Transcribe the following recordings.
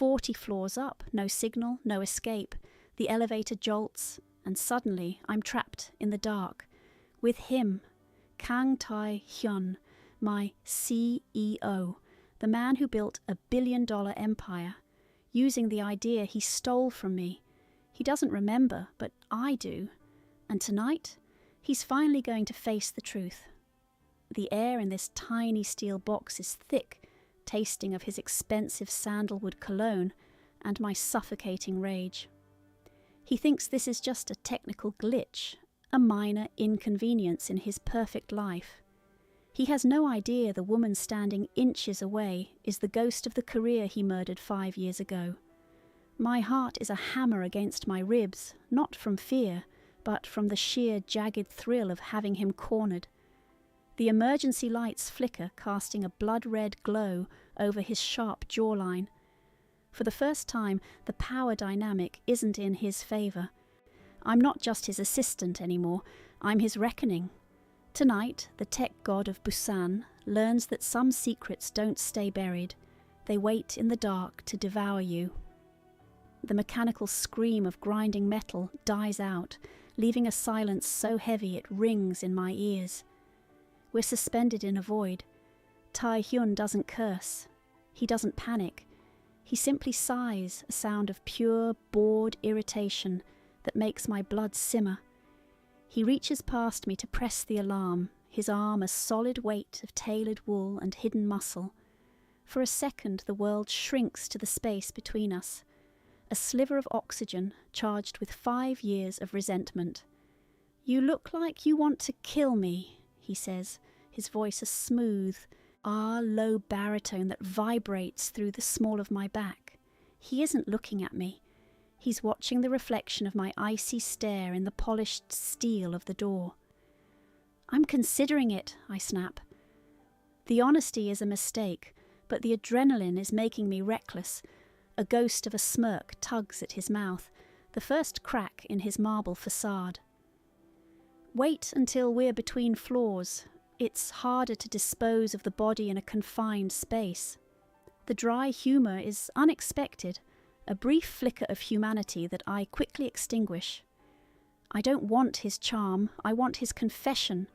40 floors up, no signal, no escape. The elevator jolts, and suddenly I'm trapped in the dark. With him, Kang Tae-hyun, my CEO, the man who built a billion-dollar empire, using the idea he stole from me. He doesn't remember, but I do. And tonight, he's finally going to face the truth. The air in this tiny steel box is thick, tasting of his expensive sandalwood cologne and my suffocating rage. He thinks this is just a technical glitch, a minor inconvenience in his perfect life. He has no idea the woman standing inches away is the ghost of the career he murdered 5 years ago. My heart is a hammer against my ribs, not from fear, but from the sheer jagged thrill of having him cornered. The emergency lights flicker, casting a blood-red glow over his sharp jawline. For the first time, the power dynamic isn't in his favour. I'm not just his assistant anymore, I'm his reckoning. Tonight, the tech god of Busan learns that some secrets don't stay buried. They wait in the dark to devour you. The mechanical scream of grinding metal dies out, leaving a silence so heavy it rings in my ears. We're suspended in a void. Tae-hyun doesn't curse. He doesn't panic. He simply sighs, a sound of pure, bored irritation that makes my blood simmer. He reaches past me to press the alarm, his arm a solid weight of tailored wool and hidden muscle. For a second, the world shrinks to the space between us, a sliver of oxygen charged with 5 years of resentment. "You look like you want to kill me," he says, his voice a smooth, low baritone that vibrates through the small of my back. He isn't looking at me. He's watching the reflection of my icy stare in the polished steel of the door. "I'm considering it," I snap. The honesty is a mistake, but the adrenaline is making me reckless. A ghost of a smirk tugs at his mouth, the first crack in his marble facade. "Wait until we're between floors. It's harder to dispose of the body in a confined space." The dry humour is unexpected, a brief flicker of humanity that I quickly extinguish. I don't want his charm, I want his confession.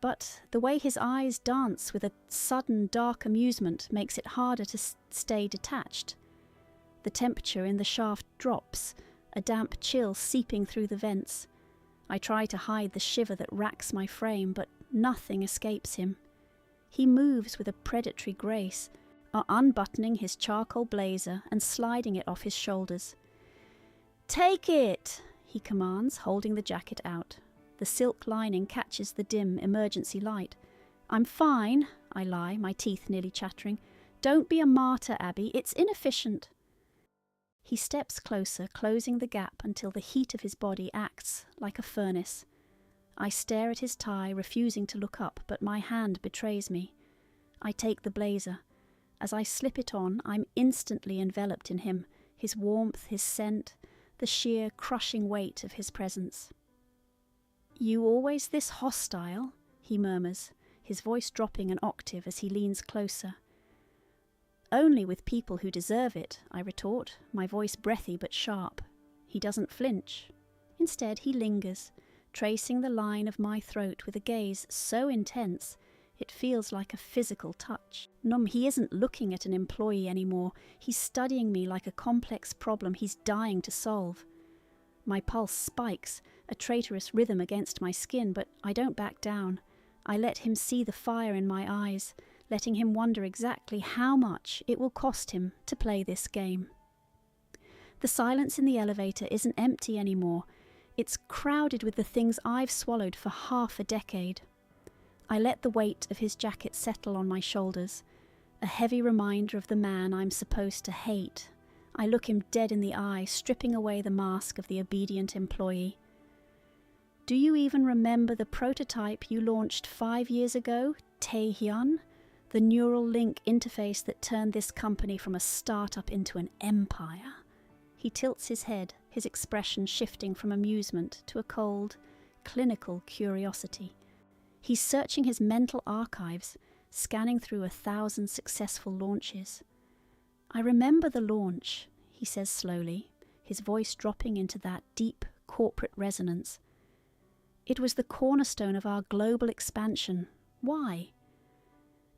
But the way his eyes dance with a sudden dark amusement makes it harder to stay detached. The temperature in the shaft drops, a damp chill seeping through the vents. I try to hide the shiver that racks my frame, but nothing escapes him. He moves with a predatory grace, unbuttoning his charcoal blazer and sliding it off his shoulders. "Take it," he commands, holding the jacket out. The silk lining catches the dim emergency light. "I'm fine," I lie, my teeth nearly chattering. "Don't be a martyr, Abby, it's inefficient." He steps closer, closing the gap until the heat of his body acts like a furnace. I stare at his tie, refusing to look up, but my hand betrays me. I take the blazer. As I slip it on, I'm instantly enveloped in him, his warmth, his scent, the sheer crushing weight of his presence. "You always this hostile?" he murmurs, his voice dropping an octave as he leans closer. "Only with people who deserve it," I retort, my voice breathy but sharp. He doesn't flinch. Instead, he lingers, tracing the line of my throat with a gaze so intense it feels like a physical touch. He isn't looking at an employee anymore. He's studying me like a complex problem he's dying to solve. My pulse spikes, a traitorous rhythm against my skin, but I don't back down. I let him see the fire in my eyes, letting him wonder exactly how much it will cost him to play this game. The silence in the elevator isn't empty anymore. It's crowded with the things I've swallowed for half a decade. I let the weight of his jacket settle on my shoulders, a heavy reminder of the man I'm supposed to hate. I look him dead in the eye, stripping away the mask of the obedient employee. "Do you even remember the prototype you launched 5 years ago, Tae-hyun? The neural link interface that turned this company from a startup into an empire?" He tilts his head, his expression shifting from amusement to a cold, clinical curiosity. He's searching his mental archives, scanning through 1,000 successful launches. I remember the launch, he says slowly, his voice dropping into that deep corporate resonance. It was the cornerstone of our global expansion. Why?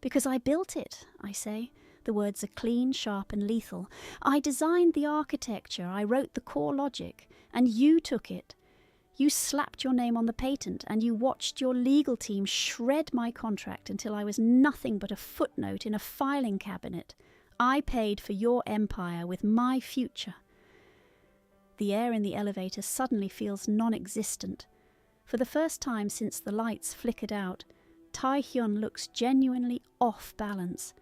Because I built it, I say. The words are clean, sharp, and lethal. I designed the architecture, I wrote the core logic, and you took it. You slapped your name on the patent, and you watched your legal team shred my contract until I was nothing but a footnote in a filing cabinet. I paid for your empire with my future. The air in the elevator suddenly feels non-existent. For the first time since the lights flickered out, Tae-hyun looks genuinely off balance.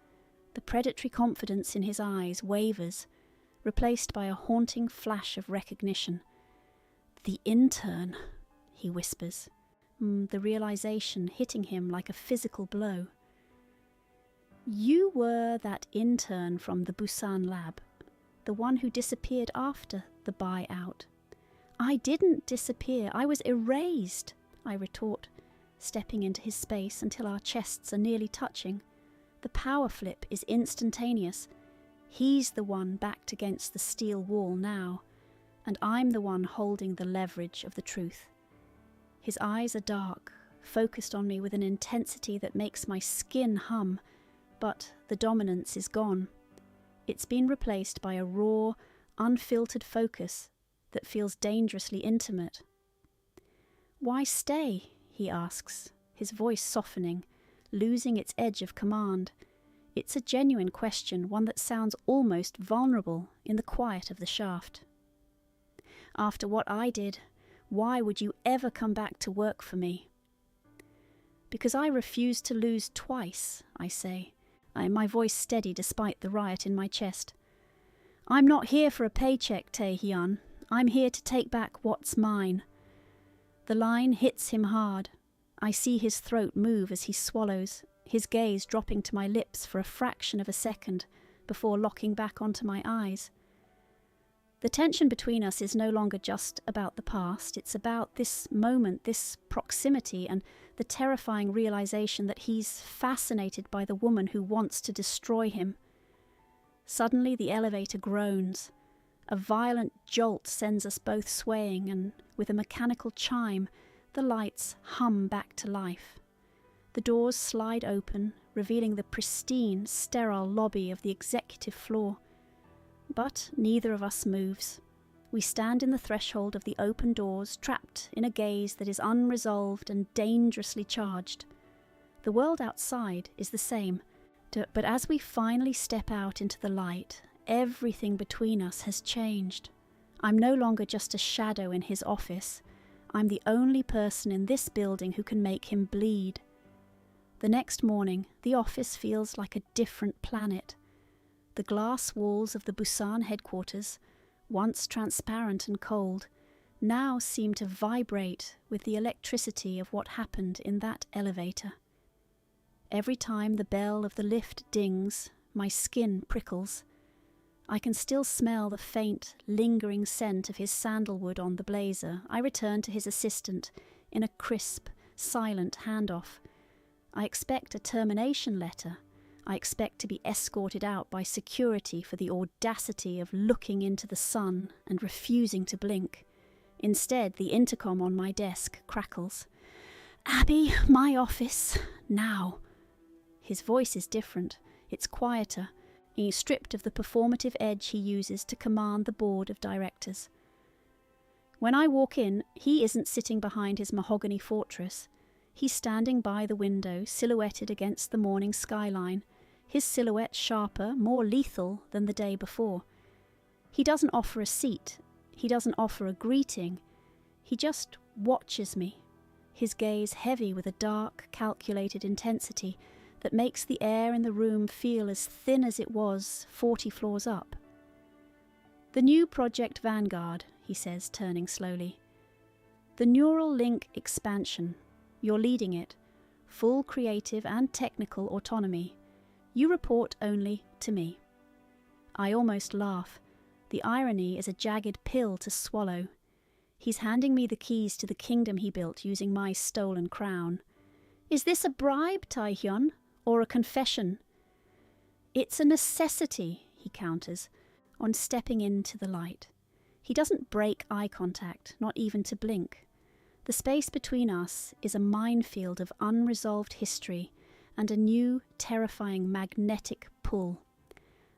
The predatory confidence in his eyes wavers, replaced by a haunting flash of recognition. The intern, he whispers, the realization hitting him like a physical blow. You were that intern from the Busan lab, the one who disappeared after the buyout. I didn't disappear, I was erased, I retort, stepping into his space until our chests are nearly touching. The power flip is instantaneous. He's the one backed against the steel wall now, and I'm the one holding the leverage of the truth. His eyes are dark, focused on me with an intensity that makes my skin hum, but the dominance is gone. It's been replaced by a raw, unfiltered focus that feels dangerously intimate. Why stay? He asks, his voice softening, losing its edge of command. It's a genuine question, one that sounds almost vulnerable in the quiet of the shaft. After what I did, why would you ever come back to work for me? Because I refuse to lose twice, I say, my voice steady despite the riot in my chest. I'm not here for a paycheck, Tae-hyun. I'm here to take back what's mine. The line hits him hard. I see his throat move as he swallows, his gaze dropping to my lips for a fraction of a second before locking back onto my eyes. The tension between us is no longer just about the past, it's about this moment, this proximity, and the terrifying realization that he's fascinated by the woman who wants to destroy him. Suddenly the elevator groans. A violent jolt sends us both swaying, and with a mechanical chime, the lights hum back to life. The doors slide open, revealing the pristine, sterile lobby of the executive floor. But neither of us moves. We stand in the threshold of the open doors, trapped in a gaze that is unresolved and dangerously charged. The world outside is the same, but as we finally step out into the light, everything between us has changed. I'm no longer just a shadow in his office. I'm the only person in this building who can make him bleed. The next morning, the office feels like a different planet. The glass walls of the Busan headquarters, once transparent and cold, now seem to vibrate with the electricity of what happened in that elevator. Every time the bell of the lift dings, my skin prickles. I can still smell the faint, lingering scent of his sandalwood on the blazer. I return to his assistant in a crisp, silent handoff. I expect a termination letter. I expect to be escorted out by security for the audacity of looking into the sun and refusing to blink. Instead, the intercom on my desk crackles. "Abby, my office, now." His voice is different. It's quieter. He's stripped of the performative edge he uses to command the board of directors. When I walk in, he isn't sitting behind his mahogany fortress. He's standing by the window, silhouetted against the morning skyline, his silhouette sharper, more lethal than the day before. He doesn't offer a seat. He doesn't offer a greeting. He just watches me, his gaze heavy with a dark, calculated intensity that makes the air in the room feel as thin as it was 40 floors up. "The new Project Vanguard," he says, turning slowly. "The neural link expansion. You're leading it. Full creative and technical autonomy. You report only to me." I almost laugh. The irony is a jagged pill to swallow. He's handing me the keys to the kingdom he built using my stolen crown. "Is this a bribe, Tae-hyun, or a confession?" "It's a necessity," he he counters, on stepping into the light. He doesn't break eye contact, not even to blink. The space between us is a minefield of unresolved history and a new, terrifying magnetic pull.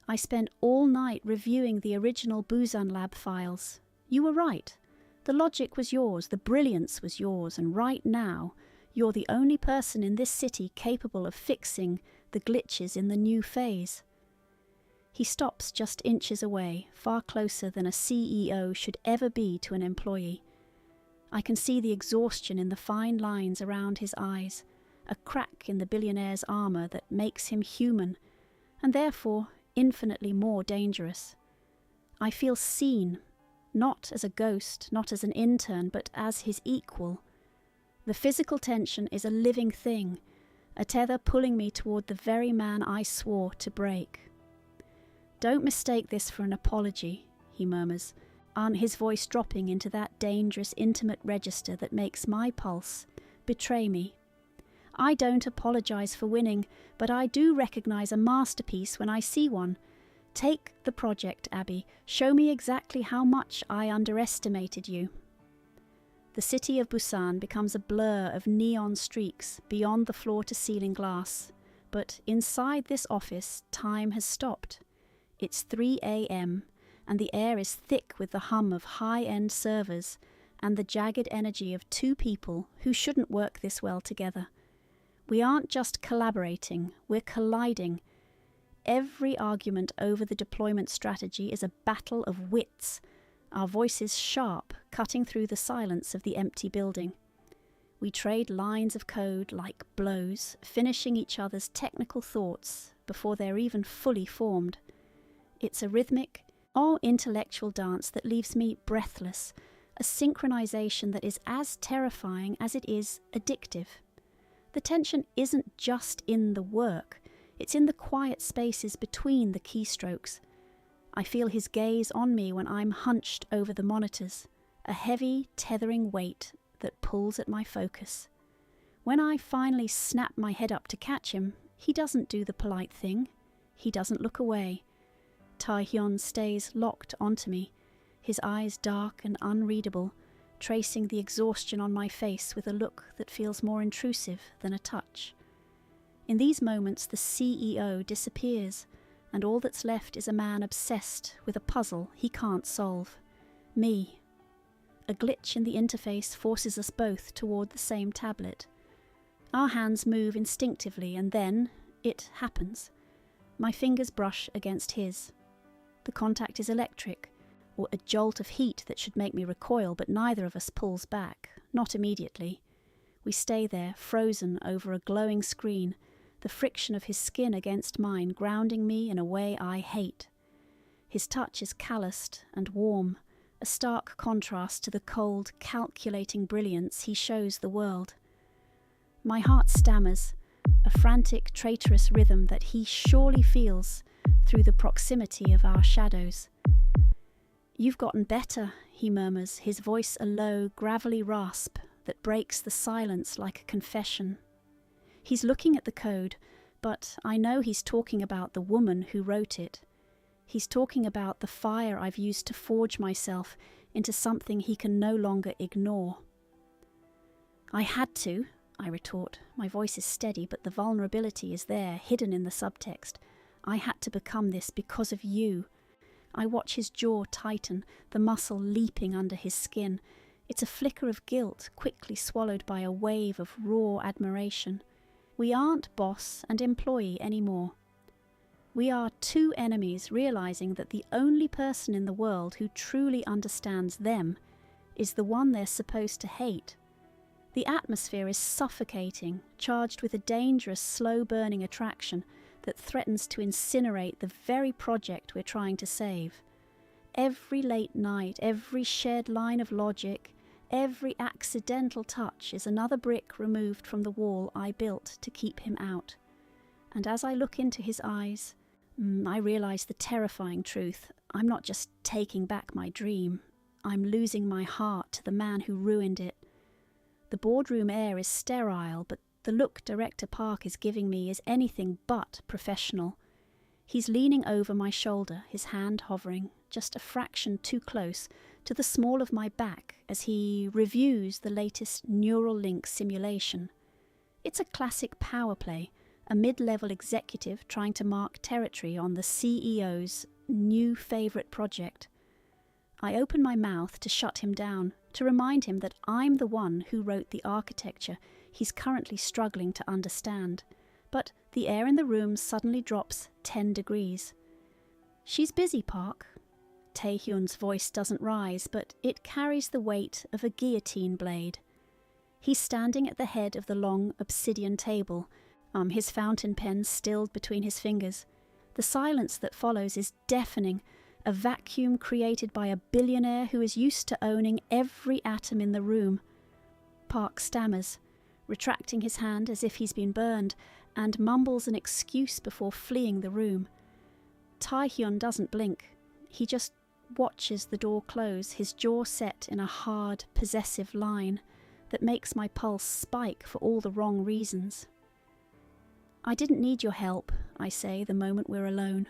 I spent all night reviewing the original Busan Lab files. You were right. The logic was yours, the brilliance was yours, and right now, you're the only person in this city capable of fixing the glitches in the new phase. He stops just inches away, far closer than a CEO should ever be to an employee. I can see the exhaustion in the fine lines around his eyes, a crack in the billionaire's armour that makes him human, and therefore infinitely more dangerous. I feel seen, not as a ghost, not as an intern, but as his equal. The physical tension is a living thing, a tether pulling me toward the very man I swore to break. "Don't mistake this for an apology," he murmurs, his voice dropping into that dangerous, intimate register that makes my pulse betray me. "I don't apologize for winning, but I do recognize a masterpiece when I see one. Take the project, Abby. Show me exactly how much I underestimated you." The city of Busan becomes a blur of neon streaks beyond the floor-to-ceiling glass, but inside this office, time has stopped. It's 3 a.m., and the air is thick with the hum of high-end servers and the jagged energy of two people who shouldn't work this well together. We aren't just collaborating, we're colliding. Every argument over the deployment strategy is a battle of wits, our voices sharp, cutting through the silence of the empty building. We trade lines of code like blows, finishing each other's technical thoughts before they're even fully formed. It's a rhythmic or intellectual dance that leaves me breathless, a synchronization that is as terrifying as it is addictive. The tension isn't just in the work, it's in the quiet spaces between the keystrokes. I feel his gaze on me when I'm hunched over the monitors, a heavy, tethering weight that pulls at my focus. When I finally snap my head up to catch him, he doesn't do the polite thing. He doesn't look away. Tae-hyun stays locked onto me, his eyes dark and unreadable, tracing the exhaustion on my face with a look that feels more intrusive than a touch. In these moments, the CEO disappears, and all that's left is a man obsessed with a puzzle he can't solve. Me. A glitch in the interface forces us both toward the same tablet. Our hands move instinctively, and then it happens. My fingers brush against his. The contact is electric, or a jolt of heat that should make me recoil, but neither of us pulls back, not immediately. We stay there, frozen over a glowing screen, the friction of his skin against mine grounding me in a way I hate. His touch is calloused and warm, a stark contrast to the cold, calculating brilliance he shows the world. My heart stammers, a frantic, traitorous rhythm that he surely feels through the proximity of our shadows. "You've gotten better," he murmurs, his voice a low, gravelly rasp that breaks the silence like a confession. He's looking at the code, but I know he's talking about the woman who wrote it. He's talking about the fire I've used to forge myself into something he can no longer ignore. "I had to," I retort. My voice is steady, but the vulnerability is there, hidden in the subtext. "I had to become this because of you." I watch his jaw tighten, the muscle leaping under his skin. It's a flicker of guilt, quickly swallowed by a wave of raw admiration. We aren't boss and employee anymore. We are two enemies realizing that the only person in the world who truly understands them is the one they're supposed to hate. The atmosphere is suffocating, charged with a dangerous, slow-burning attraction that threatens to incinerate the very project we're trying to save. Every late night, every shed line of logic, every accidental touch is another brick removed from the wall I built to keep him out. And as I look into his eyes, I realize the terrifying truth. I'm not just taking back my dream. I'm losing my heart to the man who ruined it. The boardroom air is sterile, but the look Director Park is giving me is anything but professional. He's leaning over my shoulder, his hand hovering just a fraction too close to the small of my back as he reviews the latest neural link simulation. It's a classic power play, a mid-level executive trying to mark territory on the CEO's new favourite project. I open my mouth to shut him down, to remind him that I'm the one who wrote the architecture he's currently struggling to understand. But the air in the room suddenly drops 10 degrees. "She's busy, Park." Tae-hyun's voice doesn't rise, but it carries the weight of a guillotine blade. He's standing at the head of the long obsidian table, his fountain pen stilled between his fingers. The silence that follows is deafening, a vacuum created by a billionaire who is used to owning every atom in the room. Park stammers, retracting his hand as if he's been burned, and mumbles an excuse before fleeing the room. Tae-hyun doesn't blink. He just watches the door close, his jaw set in a hard, possessive line that makes my pulse spike for all the wrong reasons. "I didn't need your help," I say the moment we're alone.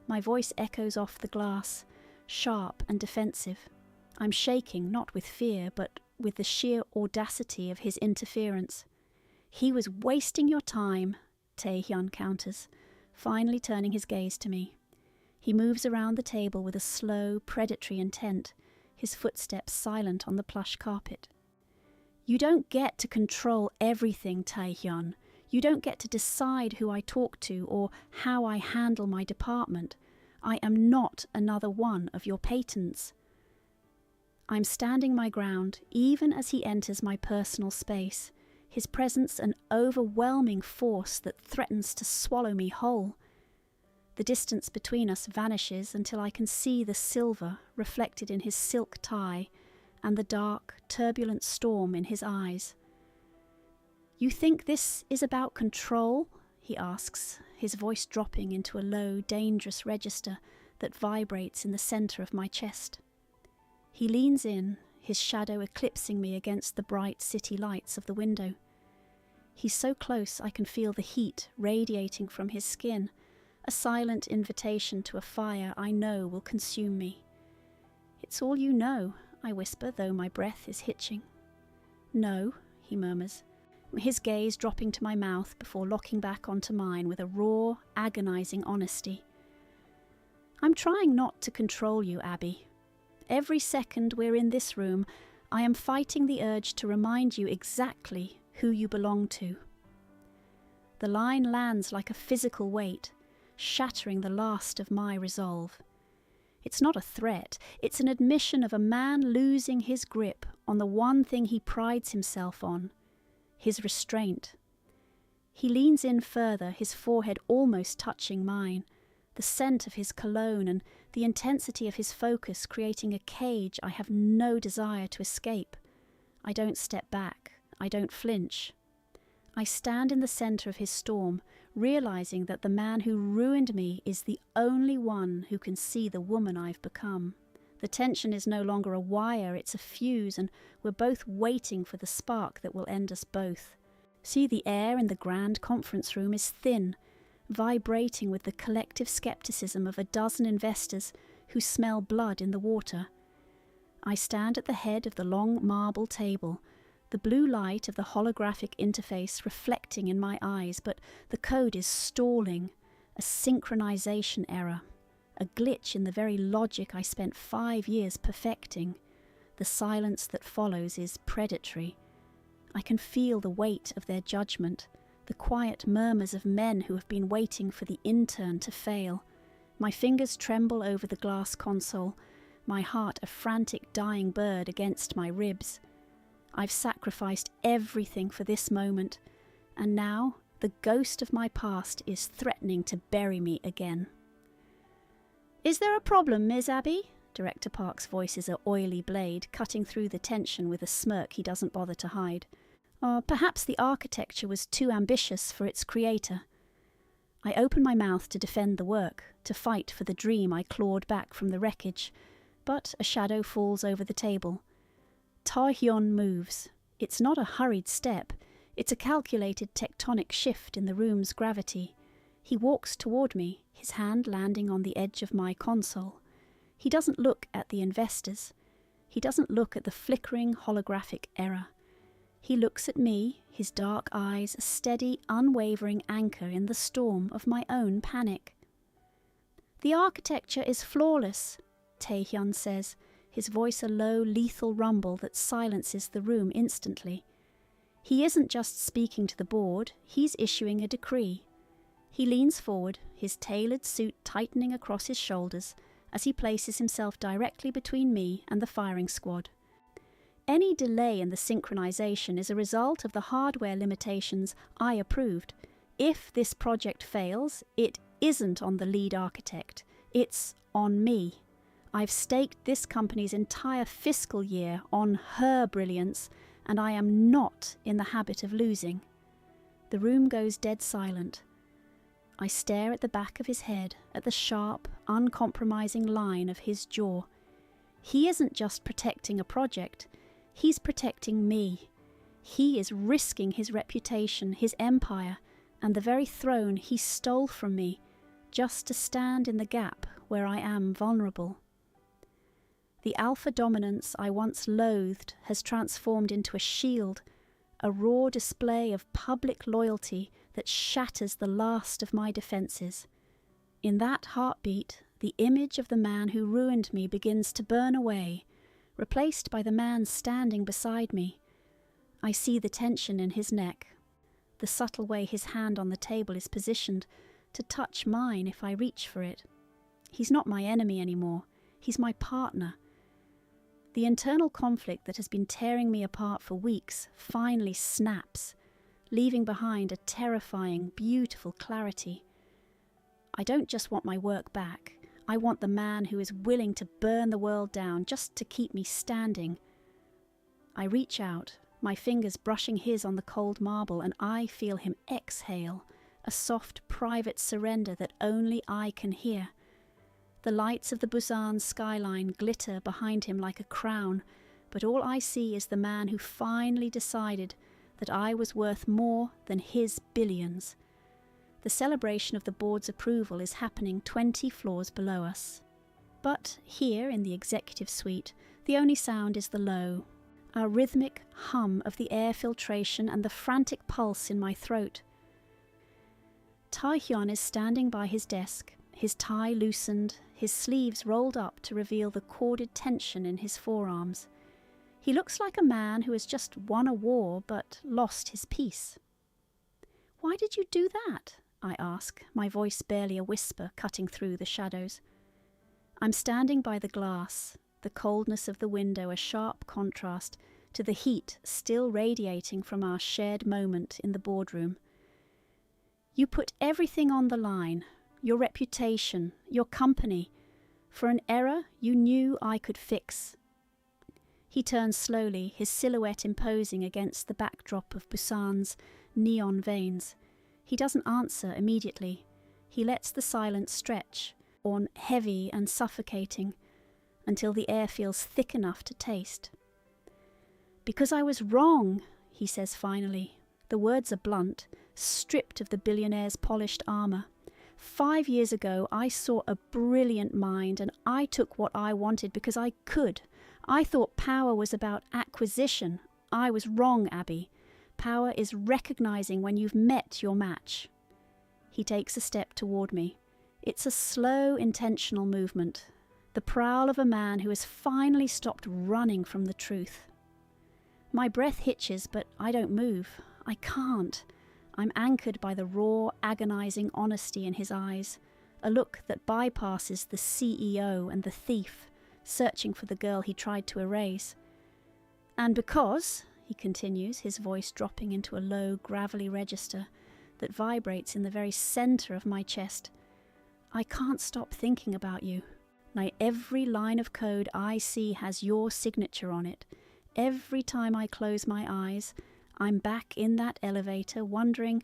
My voice echoes off the glass, sharp and defensive. I'm shaking, not with fear, but with the sheer audacity of his interference. "He was wasting your time," Tae-hyun counters, finally turning his gaze to me. He moves around the table with a slow, predatory intent, his footsteps silent on the plush carpet. "You don't get to control everything, Tae-hyun. You don't get to decide who I talk to or how I handle my department. I am not another one of your patents." I'm standing my ground even as he enters my personal space, his presence an overwhelming force that threatens to swallow me whole. The distance between us vanishes until I can see the silver reflected in his silk tie and the dark, turbulent storm in his eyes. "You think this is about control?" he asks, his voice dropping into a low, dangerous register that vibrates in the centre of my chest. He leans in, his shadow eclipsing me against the bright city lights of the window. He's so close I can feel the heat radiating from his skin, a silent invitation to a fire I know will consume me. "It's all you know," I whisper, though my breath is hitching. "No," he murmurs, his gaze dropping to my mouth before locking back onto mine with a raw, agonizing honesty. "I'm trying not to control you, Abby. Every second we're in this room, I am fighting the urge to remind you exactly who you belong to." The line lands like a physical weight, shattering the last of my resolve. It's not a threat, it's an admission of a man losing his grip on the one thing he prides himself on, his restraint. He leans in further, his forehead almost touching mine, the scent of his cologne and the intensity of his focus creating a cage I have no desire to escape. I don't step back, I don't flinch. I stand in the centre of his storm, realising that the man who ruined me is the only one who can see the woman I've become. The tension is no longer a wire, it's a fuse, and we're both waiting for the spark that will end us both. See, the air in the grand conference room is thin, vibrating with the collective scepticism of a dozen investors who smell blood in the water. I stand at the head of the long marble table, the blue light of the holographic interface reflecting in my eyes, but the code is stalling, a synchronization error, a glitch in the very logic I spent 5 years perfecting. The silence that follows is predatory. I can feel the weight of their judgment, the quiet murmurs of men who have been waiting for the intern to fail. My fingers tremble over the glass console, my heart a frantic dying bird against my ribs. I've sacrificed everything for this moment, and now the ghost of my past is threatening to bury me again. "Is there a problem, Ms. Abby?" Director Park's voice is an oily blade, cutting through the tension with a smirk he doesn't bother to hide. Perhaps the architecture was too ambitious for its creator. I open my mouth to defend the work, to fight for the dream I clawed back from the wreckage, but a shadow falls over the table. Tae-hyun moves. It's not a hurried step, it's a calculated tectonic shift in the room's gravity. He walks toward me, his hand landing on the edge of my console. He doesn't look at the investors. He doesn't look at the flickering holographic error. He looks at me, his dark eyes a steady, unwavering anchor in the storm of my own panic. "The architecture is flawless," Tae-hyun says, his voice a low, lethal rumble that silences the room instantly. He isn't just speaking to the board, he's issuing a decree. He leans forward, his tailored suit tightening across his shoulders as he places himself directly between me and the firing squad. Any delay in the synchronization is a result of the hardware limitations I approved. If this project fails, it isn't on the lead architect, it's on me. I've staked this company's entire fiscal year on her brilliance, and I am not in the habit of losing. The room goes dead silent. I stare at the back of his head, at the sharp, uncompromising line of his jaw. He isn't just protecting a project, he's protecting me. He is risking his reputation, his empire, and the very throne he stole from me, just to stand in the gap where I am vulnerable. The alpha dominance I once loathed has transformed into a shield, a raw display of public loyalty that shatters the last of my defences. In that heartbeat, the image of the man who ruined me begins to burn away, replaced by the man standing beside me. I see the tension in his neck, the subtle way his hand on the table is positioned to touch mine if I reach for it. He's not my enemy anymore, he's my partner. The internal conflict that has been tearing me apart for weeks finally snaps, leaving behind a terrifying, beautiful clarity. I don't just want my work back, I want the man who is willing to burn the world down just to keep me standing. I reach out, my fingers brushing his on the cold marble, and I feel him exhale, a soft, private surrender that only I can hear. The lights of the Busan skyline glitter behind him like a crown, but all I see is the man who finally decided that I was worth more than his billions. The celebration of the board's approval is happening 20 floors below us. But here in the executive suite, the only sound is the low, a rhythmic hum of the air filtration and the frantic pulse in my throat. Tae-hyun is standing by his desk, his tie loosened, his sleeves rolled up to reveal the corded tension in his forearms. He looks like a man who has just won a war but lost his peace. "Why did you do that?" I ask, my voice barely a whisper cutting through the shadows. I'm standing by the glass, the coldness of the window a sharp contrast to the heat still radiating from our shared moment in the boardroom. "You put everything on the line, your reputation, your company, for an error you knew I could fix." He turns slowly, his silhouette imposing against the backdrop of Busan's neon veins. He doesn't answer immediately. He lets the silence stretch, on heavy and suffocating, until the air feels thick enough to taste. "Because I was wrong," he says finally. The words are blunt, stripped of the billionaire's polished armour. 5 years ago, I saw a brilliant mind, and I took what I wanted because I could. I thought power was about acquisition. I was wrong, Abby. Power is recognizing when you've met your match. He takes a step toward me. It's a slow, intentional movement, the prowl of a man who has finally stopped running from the truth. My breath hitches, but I don't move. I can't. I'm anchored by the raw, agonizing honesty in his eyes, a look that bypasses the CEO and the thief, searching for the girl he tried to erase. "And because," he continues, his voice dropping into a low, gravelly register that vibrates in the very centre of my chest, "I can't stop thinking about you. Like every line of code I see has your signature on it. Every time I close my eyes, I'm back in that elevator wondering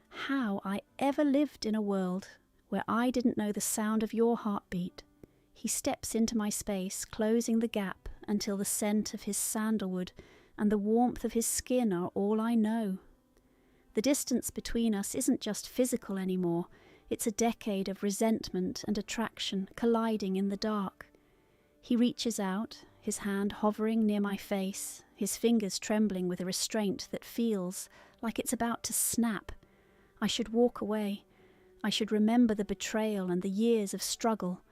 how I ever lived in a world where I didn't know the sound of your heartbeat." He steps into my space, closing the gap until the scent of his sandalwood and the warmth of his skin are all I know. The distance between us isn't just physical anymore, It's a decade of resentment and attraction colliding in the dark. He reaches out, his hand hovering near my face, his fingers trembling with a restraint that feels like it's about to snap. I should walk away. I should remember the betrayal and the years of struggle.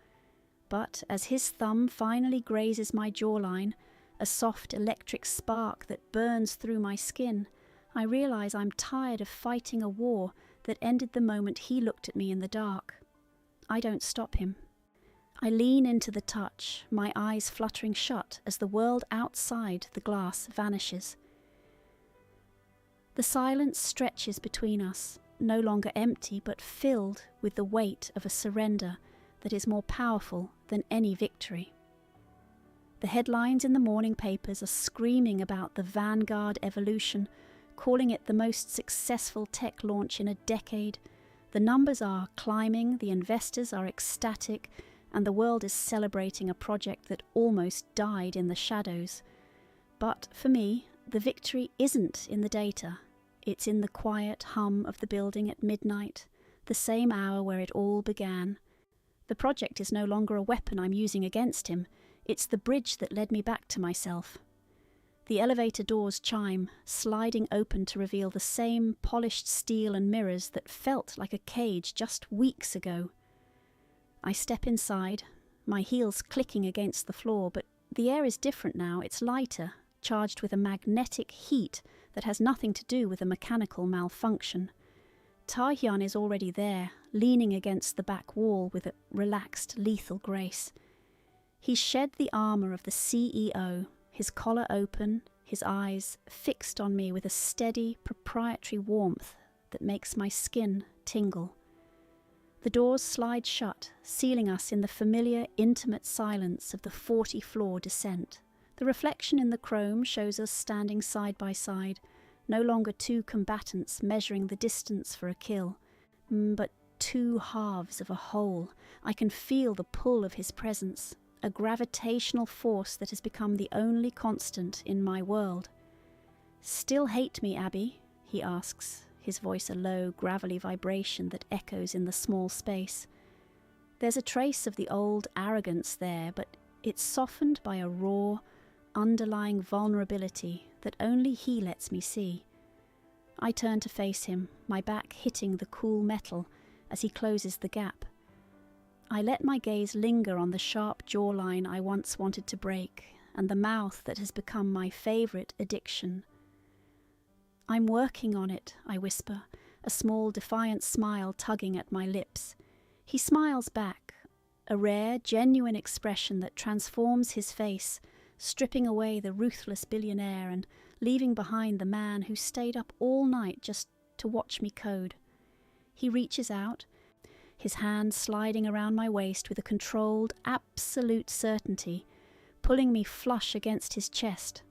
But as his thumb finally grazes my jawline, a soft electric spark that burns through my skin, I realize I'm tired of fighting a war that ended the moment he looked at me in the dark. I don't stop him. I lean into the touch, my eyes fluttering shut as the world outside the glass vanishes. The silence stretches between us, no longer empty but filled with the weight of a surrender that is more powerful than any victory. The headlines in the morning papers are screaming about the vanguard evolution, calling it the most successful tech launch in a decade. The numbers are climbing, the investors are ecstatic, and the world is celebrating a project that almost died in the shadows. But for me, the victory isn't in the data. It's in the quiet hum of the building at midnight, the same hour where it all began. The project is no longer a weapon I'm using against him. It's the bridge that led me back to myself. The elevator doors chime, sliding open to reveal the same polished steel and mirrors that felt like a cage just weeks ago. I step inside, my heels clicking against the floor, but the air is different now. It's lighter, charged with a magnetic heat that has nothing to do with a mechanical malfunction. Ta-Hyun is already there, leaning against the back wall with a relaxed, lethal grace. He's shed the armour of the CEO, his collar open, his eyes fixed on me with a steady, proprietary warmth that makes my skin tingle. The doors slide shut, sealing us in the familiar, intimate silence of the 40-floor descent. The reflection in the chrome shows us standing side by side, no longer two combatants measuring the distance for a kill, but two halves of a whole. I can feel the pull of his presence, a gravitational force that has become the only constant in my world. "Still hate me, Abby?" he asks, his voice a low, gravelly vibration that echoes in the small space. There's a trace of the old arrogance there, but it's softened by a raw, underlying vulnerability that only he lets me see. I turn to face him, my back hitting the cool metal as he closes the gap. I let my gaze linger on the sharp jawline I once wanted to break, and the mouth that has become my favourite addiction. "I'm working on it," I whisper, a small defiant smile tugging at my lips. He smiles back, a rare, genuine expression that transforms his face, stripping away the ruthless billionaire and leaving behind the man who stayed up all night just to watch me code. He reaches out, his hand sliding around my waist with a controlled, absolute certainty, pulling me flush against his chest.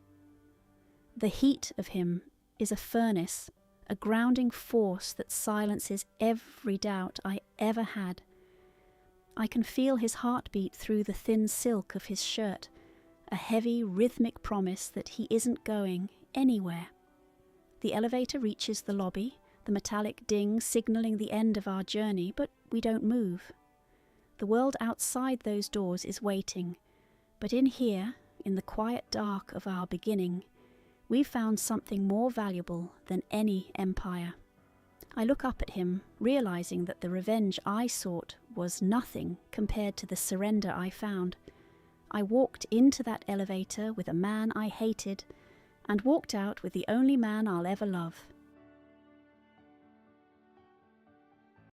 The heat of him is a furnace, a grounding force that silences every doubt I ever had. I can feel his heartbeat through the thin silk of his shirt, a heavy, rhythmic promise that he isn't going anywhere. The elevator reaches the lobby, the metallic ding signalling the end of our journey, but we don't move. The world outside those doors is waiting, but in here, in the quiet dark of our beginning, we found something more valuable than any empire. I look up at him, realizing that the revenge I sought was nothing compared to the surrender I found. I walked into that elevator with a man I hated, and walked out with the only man I'll ever love.